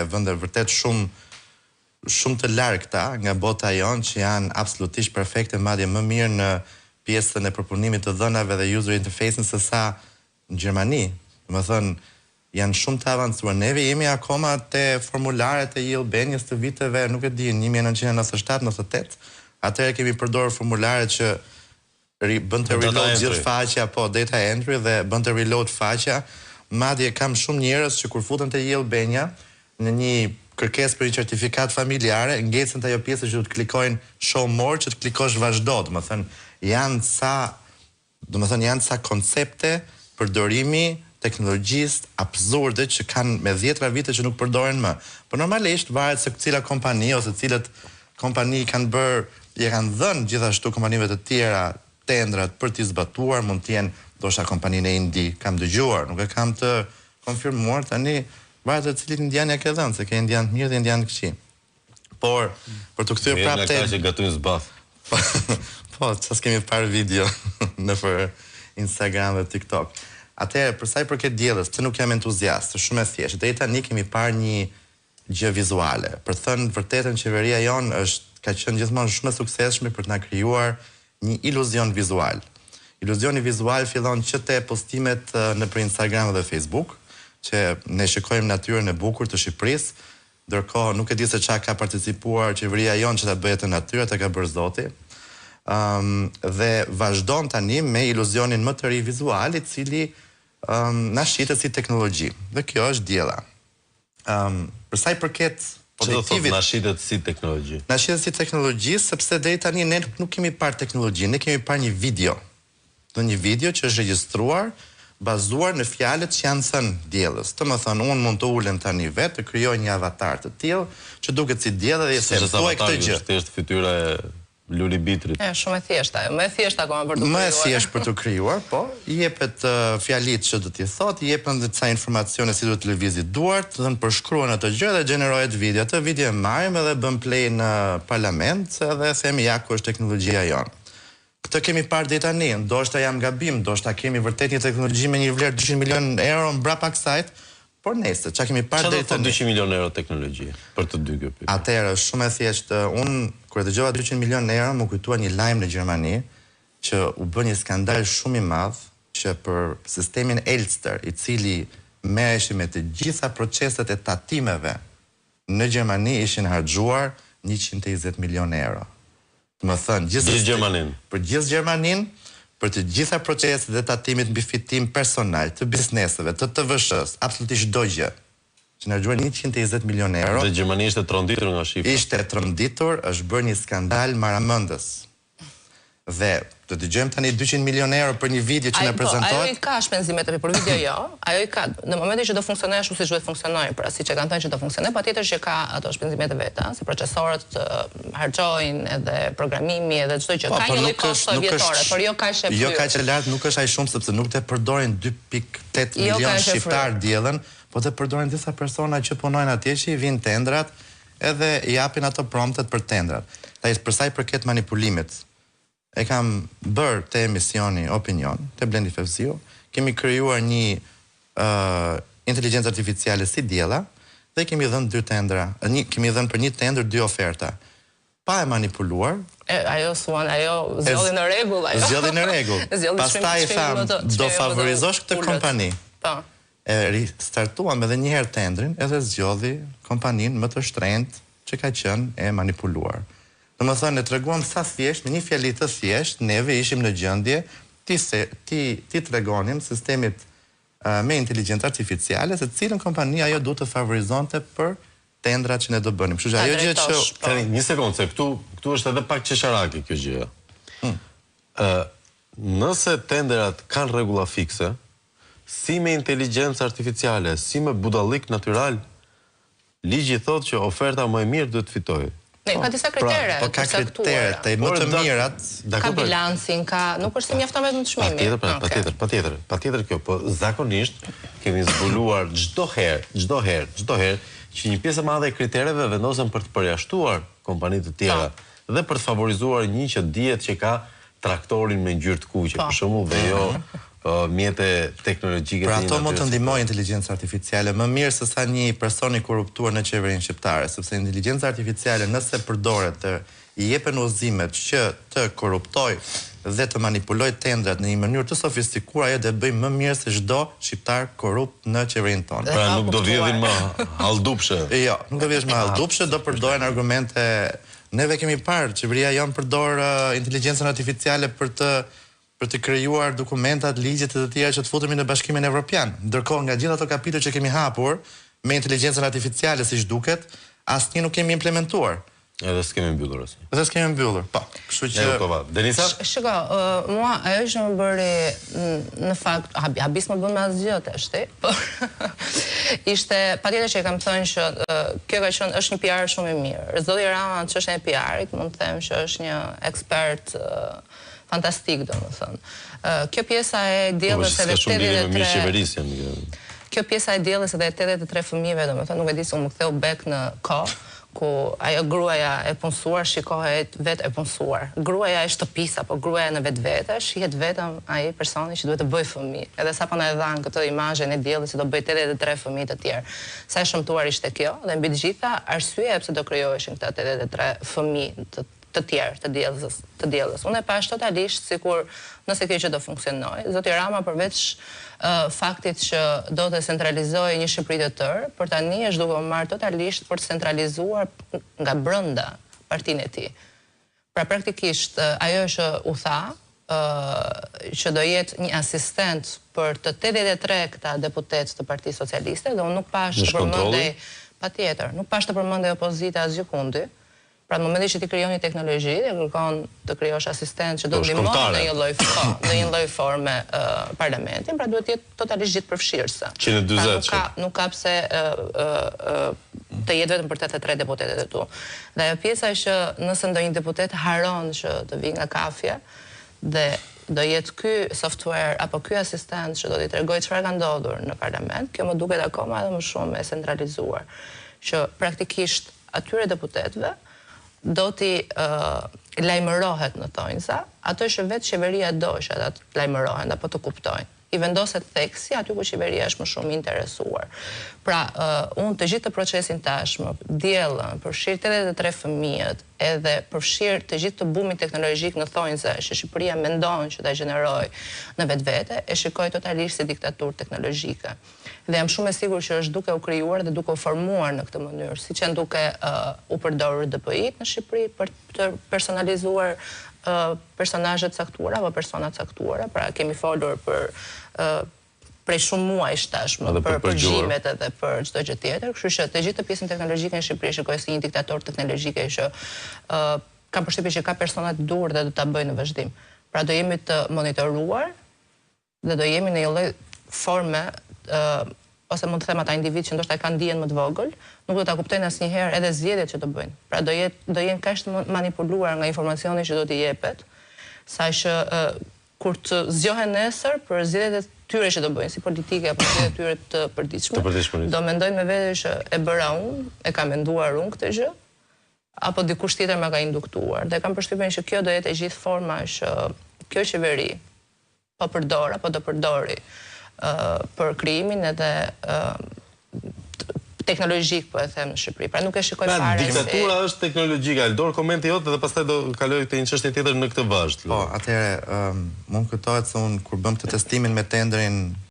vende vërtet shumë të largëta nga bota jonë që janë absolutisht perfekte, madje më mirë në pjesën e përpunimit të dhënave dhe user interface-in se sa në Gjermani. Më thënë, janë shumë të avancuar. Neve jemi akoma te formularet e Albanias të viteve, nuk e di, 1997-98. Atëherë kemi përdorur formularet që bën të reload gjithë faqja, po, data entry dhe bën të reload faqja. Madje kam shumë njerëz që kur futen te Albania në një kërkesë për një certifikat familjare, ngecën ajo pjesë që do të klikojnë show more, që të klikosh vazhdo, domethënë janë ca koncepte përdorimi teknologjisë absurde që kanë me 10 vite që nuk përdoren më. Po normalisht varet se cila kompani ose cilët kompani kanë kanë dhënë gjithashtu kompanive të tjera tendrat për t'i zbatuar, mund të jenë ndoshta kompaninë e Indi, kam dëgjuar, nuk e kam të konfirmuar tani, varet se cilit indian ja ke dhënë, se ke indian të mirë dhe indian të këqij. Por për të kthyer prapë te që gatojnë zbath. Po, çfarë kemi parë video nëpër Instagram dhe TikTok. Atëherë, për sa i përket diellës, të nuk jam entuziast, shumë e thjeshtë. Deri tani kemi parë një gjë vizuale. Për të thënë vërtetën, qeveria jonë ka qenë gjithmonë shumë e suksesshme për të na krijuar një iluzion vizual. Iluzioni vizual fillon që te postimet nëpër Instagram dhe Facebook, që ne shikojmë natyrën e bukur të Shqipërisë, ndërkohë nuk e di se çka ka participuar qeveria jonë që ta bëjë të natyrë, ta ka bërë Zoti. Dhe vazhdon tani me iluzionin më të ri vizual, i cili na shitet si teknologji. Dhe kjo është diella. Për sa i përket objektivit, na shitet si teknologji. Na shitet si teknologji sepse deri tani ne nuk kemi parë teknologji, ne kemi parë një video. Një video që është regjistruar bazuar në fjalët që janë thënë diellës. Të më thënë, unë mund të ulem tani vetë, të krijoj një avatar të tillë, që duket si diella dhe se thuaj këtë gjë. Është fytyra e Luli Bitrit. Shumë e thjeshtë ajo, më e thjeshtë akoma për të krijuar. Më e thjeshtë për të krijuar, po, i jepet fjalitë që do t'i thotë, i jepën ca informacione si duhet të lëvizit duart, dhe përshkruan atë gjë dhe gjenerohet video. Atë video e marrim edhe bëm play në parlament dhe themi ja ku është teknologjia jonë. Këtë kemi parë deri tani, ndoshta jam gabim, ndoshta kemi vërtet një teknologji me një vlerë 200 milion euro mbrapa kësaj, por nesër, çka kemi parë deri tani. 200 milion euro teknologji për të dy kjo pyetje. Atëherë, shumë e thjeshtë, unë kur dëgjova 200 milion euro, më kujtua një lajm në Gjermani që u bë një skandal shumë i madh që për sistemin Elster, i cili merreshi me të gjitha proceset e tatimeve në Gjermani, ishin harxuar 120 milion euro. Më thënë, për gjithë Gjermanin, për të gjitha proceset e tatimit mbi fitim personal, të bizneseve, të TVSH-s, absolutisht çdo gjë. Që na harxuan 120 milion euro. Dhe Gjermania ishte tronditur nga shifra. Ishte tronditur, është bërë një skandal maramëndës. Dhe të dëgjojmë tani 200 milion euro për një video që na prezantohet. Ajo i ka shpenzimet për video jo, ajo i ka, në momentin që do funksionojë ashtu siç duhet funksionojë, pra siç e kanë thënë që do funksionojë, patjetër që ka ato shpenzimet e veta, si procesorët harxojnë edhe programimi edhe çdo gjë. Ka një lloj kosto vjetore, por jo kaq e plot. Jo kaq e lartë, nuk është aq shumë sepse nuk të përdorin 2.8 milion shqiptar diellën, po të përdorin disa persona që punojnë atje që i vinë tendrat edhe i japin ato promptet për tendrat. Për sa i përket manipulimit, e kam bërë te emisioni Opinion, te Blendi Fevziu, kemi krijuar një inteligjencë artificiale si diella dhe kemi dhënë 2 tendra, kemi dhënë për një tendër 2 oferta. Pa e manipuluar. Ajo zgjodhi në rregull, ajo. Zgjodhi në rregull. Pastaj tham, do favorizosh këtë kompani. Po. E ristartuam edhe një herë tendrin, edhe zgjodhi kompaninë më të shtrenjtë që ka qenë e manipuluar. Domethënë, ne treguam sa thjesht, me një fjali të thjesht, neve ishim në gjendje ti tregonim sistemit me inteligjencë artificiale se cilën kompani ajo duhet të favorizonte për tendrat që ne do bënim. Kështu që ajo gjë që një sekondë, se këtu është edhe pak qesharake kjo gjë. Nëse tenderat kanë rregulla fikse, si me inteligjencë artificiale, si me budallik natyral, ligji thotë që oferta më e mirë duhet fitojë. Ka disa kritere. Po ka kritere, të më të mirat. Ka bilancin, nuk është se mjafton vetëm çmimi. Patjetër kjo, po zakonisht kemi zbuluar çdo herë që një pjesë e madhe e kritereve vendosen për të përjashtuar kompanitë të tjera dhe për të favorizuar një që dihet që ka traktorin me ngjyrë të kuqe, për shembull, dhe jo mjete teknologjike. Pra ato mund të ndihmojë inteligjenca artificiale më mirë se sa një person i korruptuar në qeverinë shqiptare, sepse inteligjenca artificiale nëse përdoret të i jepen udhëzimet që të korruptojë dhe të manipulojë tendrat në një mënyrë të sofistikuar, ajo do bëj më mirë se çdo shqiptar korrupt në qeverinë tonë. Pra nuk do vjedhin më halldupshe. Jo, nuk do vjedhësh më halldupshe, do përdoren argumente. Neve kemi parë, qeveria jonë përdor inteligjencën artificiale për të krijuar dokumentat, ligjet e të tjera që të futemi në Bashkimin Evropian. Ndërkohë nga gjithë ato kapitujt që kemi hapur me inteligjencën artificiale siç duket, asnjë nuk kemi implementuar. Edhe s'kemi mbyllur asnjë. Edhe s'kemi mbyllur. Po, kështu që Denisa? Shiko, mua ajo që më bëri në fakt habis më bën me asgjë tashti, por ishte patjetër që e kam thënë që kjo ka qenë është një PR shumë i mirë. Zoti Rama në çështjen e PR-it mund të them që është një ekspert fantastik, domethënë. Kjo pjesa e diellës edhe 83. Kjo pjesa e diellës edhe 83 fëmijëve, domethënë nuk e di se u më ktheu bek në kohë ku ajo gruaja e punësuar shikohet vetë e punësuar. Gruaja e shtëpisë apo gruaja në vetvete shihet vetëm ai personi që duhet të bëjë fëmijë. Edhe sapo na e dhan këtë imazhin e diellës se do bëj 83 fëmijë të tjerë. Sa e shëmtuar ishte kjo dhe mbi të gjitha arsyeja pse do krijoheshin këta 83 fëmijë të tjerë të diellës. Unë e pash totalisht sikur nëse kjo që do funksionojë, zoti Rama përveç faktit që do të centralizojë një Shqipëri të tërë, për tani është duke u marrë totalisht për të centralizuar nga brenda partinë e tij. Pra praktikisht ajo që u tha, që do jetë një asistent për të 83 këta deputet të Partisë Socialiste, dhe unë nuk pash të përmendej patjetër, nuk pash të përmendej opozita asgjë kundi. Pra në momentin që ti krijon një teknologji dhe kërkon të krijosh asistent që do të ndihmojë në një lloj forme parlamentin, pra duhet të jetë totalisht gjithëpërfshirëse. Nuk ka pse të jetë vetëm për 83 deputetet e tu. Dhe ajo pjesa që nëse ndonjë deputet haron që të vijë nga kafja dhe do jetë ky software apo ky asistent që do t'i tregojë çfarë ka ndodhur në parlament, kjo më duket akoma edhe më shumë e centralizuar, që praktikisht atyre deputetëve do t'i lajmërohet në thonjza, ato që vetë qeveria do që ata të lajmërohen apo të kuptojnë. I vendoset theksi aty ku qeveria është më shumë interesuar. Pra, unë të gjithë të procesin tashmë, diellën, përfshirë 83 fëmijët, edhe përfshirë të gjithë të bumit teknologjik në thonjza që Shqipëria mendon që ta gjenerojë në vetvete, e shikoj totalisht si diktaturë teknologjike. Dhe jam shumë e sigurt që është duke u krijuar dhe duke u formuar në këtë mënyrë, siç janë duke u përdorur DPI-t në Shqipëri për të personalizuar personazhe të caktuara apo persona të caktuara. Pra kemi folur për prej shumë muajsh tashmë për përgjimet edhe për çdo gjë tjetër, kështu që të gjithë pjesën teknologjike në Shqipëri shikoj si një diktator teknologjike që kam përshtypjen që ka persona të dur dhe do ta bëjë në vazhdim. Pra do jemi të monitoruar dhe do jemi në një lloj forme ose mund të them ata individ që ndoshta kanë dijen më të vogël, nuk do ta kuptojnë asnjëherë edhe zgjedhjet që do bëjnë. Pra do jenë kaq të manipuluar nga informacioni që do t'i jepet, saqë kur të zgjohen nesër për zgjedhjet e tyre që do bëjnë, si politike apo zgjedhjet e tyre të përditshme, do mendojnë me vete që e bëra unë, e kam menduar unë këtë gjë, apo dikush tjetër më ka induktuar. Dhe kam përshtypjen që kjo do jetë e gjithë forma që kjo qeveri po përdor apo do përdori për krijimin edhe teknologjik, po e them, në Shqipëri. Pra nuk e shikoj fare. Diktatura është teknologjike. Aldor, komenti jot dhe pastaj do kaloj te një çështje tjetër në këtë vazhd. Po, atëherë mund kujtohet se unë kur bëm këtë testimin me tenderin